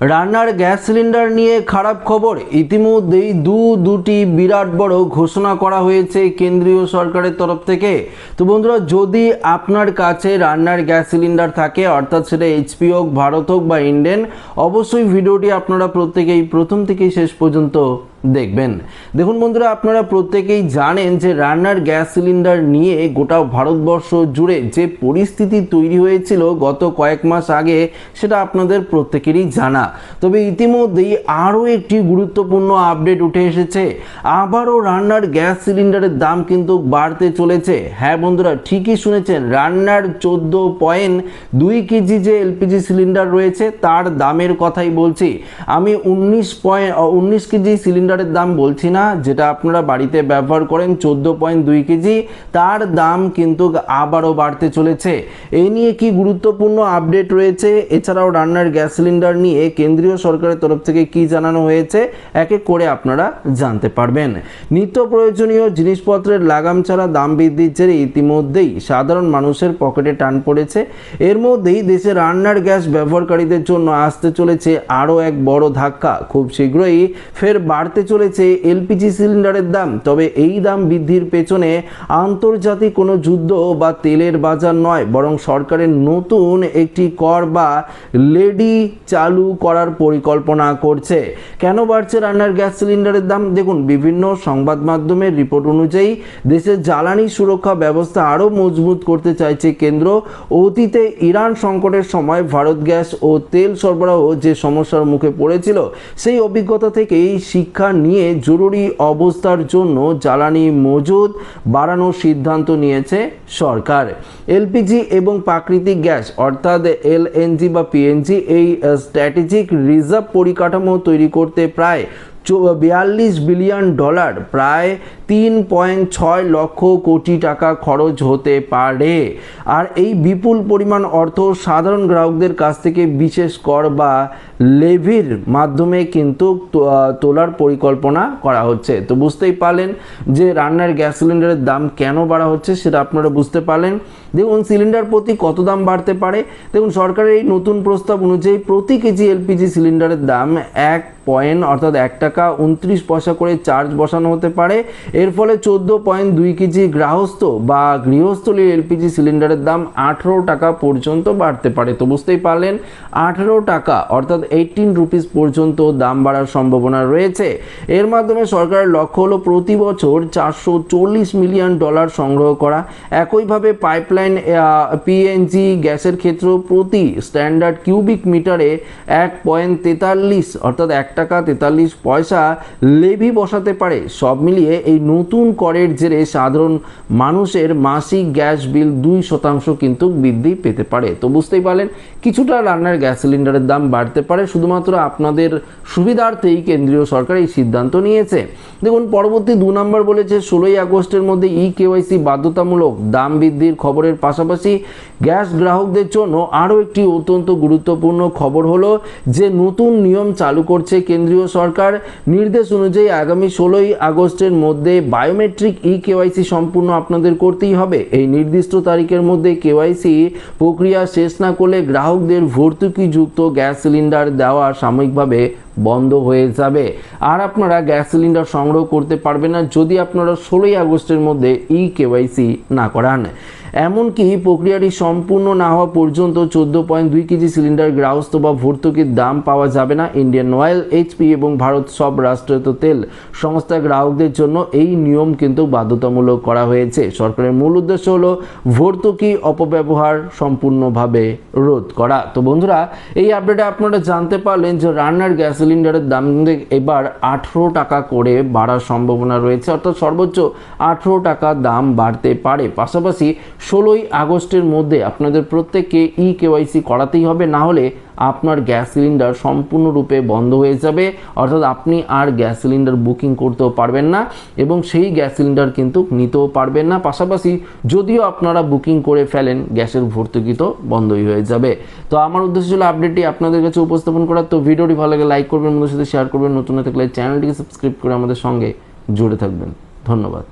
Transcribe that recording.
রান্নার gas cylinder নিয়ে খারাপ খবর। ইতিমধ্যেই দুটি বিরাট বড় ঘোষণা করা হয়েছে কেন্দ্রীয় সরকারের তরফ থেকে। তো বন্ধুরা, যদি আপনার কাছে রান্নার গ্যাস সিলিন্ডার থাকে, অর্থাৎ সেটা এইচপি হোক, ভারত হোক বা ইন্ডেন, অবশ্যই ভিডিওটি আপনারা প্রত্যেকেই প্রথম থেকেই শেষ পর্যন্ত দেখবেন। দেখুন বন্ধুরা, আপনারা প্রত্যেকেই জানেন যে রান্নার গ্যাস সিলিন্ডার নিয়ে গোটা ভারতবর্ষ জুড়ে যে পরিস্থিতি তৈরি হয়েছিল গত কয়েক মাস আগে, সেটা আপনাদের প্রত্যেকেরই জানা। তবে ইতিমধ্যেই আরও একটি গুরুত্বপূর্ণ আপডেট উঠে এসেছে। আবারও রান্নার গ্যাস সিলিন্ডারের দাম কিন্তু বাড়তে চলেছে। হ্যাঁ বন্ধুরা, ঠিকই শুনেছেন, রান্নার 14.2 কেজি যে এলপিজি সিলিন্ডার রয়েছে তার দামের কথাই বলছি। আমি 19 কেজি সিলিন্ডারের দাম বলছি না, যেটা আপনারা বাড়িতে ব্যবহার করেন 14.2 কেজি, তার দাম কিন্তু আবারও বাড়তে চলেছে। এই নিয়ে কি গুরুত্বপূর্ণ আপডেট রয়েছে, এছাড়াও রান্নার গ্যাস সিলিন্ডার নিয়ে কেন্দ্রীয় সরকারের তরফ থেকে কি জানানো হয়েছে, এক এক করে আপনারা জানতে পারবেন। নিত্য প্রয়োজনীয় জিনিসপত্রের লাগাম ছাড়া দাম বৃদ্ধির জেরে ইতিমধ্যেই সাধারণ মানুষের পকেটে টান পড়েছে। এর মধ্যেই দেশে রান্নার গ্যাস ব্যবহারকারীদের জন্য আসতে চলেছে আরও এক বড় ধাক্কা। খুব শীঘ্রই ফের বাড়তে চলেছে এলপিজি সিলিন্ডারের দাম। তবে এই দাম বৃদ্ধির পেছনে আন্তর্জাতিক কোনো যুদ্ধ বা তেলের বাজার নয়, বরং সরকারের নতুন একটি কর বা লেডি চালু করার পরিকল্পনা করছে। কেন বাড়ছে রান্নার গ্যাস সিলিন্ডারের দাম? দেখুন, বিভিন্ন সংবাদ মাধ্যমের রিপোর্ট অনুযায়ী দেশের জ্বালানি সুরক্ষা ব্যবস্থা আরও মজবুত করতে চাইছে কেন্দ্র। অতীতে ইরান সংকটের সময় ভারত গ্যাস ও তেল সরবরাহ যে সমস্যার মুখে পড়েছিল, সেই অভিজ্ঞতা থেকেই শিক্ষা নিয়ে জরুরি অবস্থার জন্য জ্বালানি মজুদ বাড়ানোর সিদ্ধান্ত নিয়েছে সরকার। এলপিজি এবং প্রাকৃতিক গ্যাস অর্থাৎ এলএনজি বা পিএনজি এই স্ট্র্যাটেজিক রিজার্ভ পরিকাঠামো তৈরি করতে প্রায় $42 বিলিয়ন, প্রায় 3.6 লক্ষ কোটি টাকা খরচ হতে পারে। আর এই বিপুল পরিমাণ অর্থ সাধারণ গ্রাহকদের কাছ থেকে বিশেষ কর বা লেভির মাধ্যমে কিন্তু তোলার পরিকল্পনা করা হচ্ছে। তো বুঝতেই পারলেন যে রান্নার গ্যাস সিলিন্ডারের দাম কেন বাড়া হচ্ছে, সেটা আপনারা বুঝতে পারলেন। দেখুন, সিলিন্ডার প্রতি কত দাম বাড়তে পারে। দেখুন, সরকারের এই নতুন প্রস্তাব অনুযায়ী প্রতি কেজি এলপিজি সিলিন্ডারের দাম অর্থাৎ $1.29 করে চার্জ বসানো হতে পারে। এর ফলে 14.2 কেজি গৃহস্থলীর এলপিজি সিলিন্ডারের দাম 18 টাকা পর্যন্ত বাড়তে পারে। তো বুঝতেই পারলেন, 18 টাকা অর্থাৎ 18 রুপিস পর্যন্ত দাম বাড়ার সম্ভাবনা রয়েছে। এর মাধ্যমে সরকারের লক্ষ্য হলো প্রতি বছর $440 মিলিয়ন সংগ্রহ করা। একইভাবে পাইপলাইন পিএনজি গ্যাসের ক্ষেত্রেও প্রতি স্ট্যান্ডার্ড কিউবিক মিটারে 1.43 অর্থাৎ $1.43 লেভি বসাতে পারে। সব মিলিয়ে এই নতুন করের জেরে সাধারণ মানুষের মাসিক গ্যাস বিল 2% কিন্তু বৃদ্ধি পেতে পারে। তো বুঝতেই পারলেন, কিছুটা রান্নার গ্যাস সিলিন্ডারের দাম বাড়তে পারে। শুধুমাত্র আপনাদের সুবিধার্থেই কেন্দ্রীয় সরকার এই সিদ্ধান্ত নিয়েছে। দেখুন, পরবর্তী 2 নম্বর বলেছে 16 আগস্টের মধ্যে কেওয়াইসি বাধ্যতামূলক। দাম বৃদ্ধির খবরের পাশাপাশি গ্যাস গ্রাহকদের জন্য আরও একটি অত্যন্ত গুরুত্বপূর্ণ খবর হলো যে নতুন নিয়ম চালু করছে কেন্দ্রীয় সরকার। নির্দেশ অনুযায়ী আগামী 16 আগস্টের মধ্যে বায়োমেট্রিক কেওয়াইসি সম্পূর্ণ আপনাদের করতেই হবে। এই নির্দিষ্ট তারিখের মধ্যে কেওয়াইসি প্রক্রিয়া শেষ না করলে গ্রাহকদের ভর্তুকিযুক্ত গ্যাস সিলিন্ডার দেওয়া সাময়িকভাবে বন্ধ হয়ে যাবে। আর আপনারা গ্যাস সিলিন্ডার সংগ্রহ করতে পারবেন না যদি আপনারা 16 আগস্টের মধ্যে কেওয়াইসি না করান। এমনকি প্রক্রিয়াটি সম্পূর্ণ না হওয়া পর্যন্ত 14.2 কেজি সিলিন্ডার গ্রাহস্থ বা ভর্তুকির দাম পাওয়া যাবে না। ইন্ডিয়ান অয়েল, এইচপি এবং ভারত সব রাষ্ট্রায়ত্ত তেল সংস্থা গ্রাহকদের জন্য এই নিয়ম কিন্তু বাধ্যতামূলক করা হয়েছে। সরকারের মূল উদ্দেশ্য হলো ভর্তুকি অপব্যবহার সম্পূর্ণভাবে রোধ করা। তো বন্ধুরা, এই আপডেটে আপনারা জানতে পারলেন যে রান্নার গ্যাস সিলিন্ডারের দাম এবার 18 টাকা করে বাড়ার সম্ভাবনা রয়েছে, অর্থাৎ সর্বোচ্চ 18 টাকা দাম বাড়তে পারে। পাশাপাশি 16 আগস্টের মধ্যে আপনাদের প্রত্যেককে কেওয়াইসি করাতেই হবে, না হলে আপনার গ্যাস সিলিন্ডার সম্পূর্ণরূপে বন্ধ হয়ে যাবে। অর্থাৎ আপনি আর গ্যাস সিলিন্ডার বুকিং করতেও পারবেন না এবং সেই গ্যাস সিলিন্ডার কিন্তু নিতেও পারবেন না। পাশাপাশি যদিও আপনারা বুকিং করে ফেলেন, গ্যাসের ভর্তুকি তো বন্ধই হয়ে যাবে। তো আমার উদ্দেশ্য ছিল আপডেটটি আপনাদের কাছে উপস্থাপন করা। তো ভিডিওটি ভালো লাগে লাইক করবেন, বন্ধুদের সাথে শেয়ার করবেন, নতুন থাকলে চ্যানেলটিকে সাবস্ক্রাইব করে আমাদের সঙ্গে জুড়ে থাকবেন। ধন্যবাদ।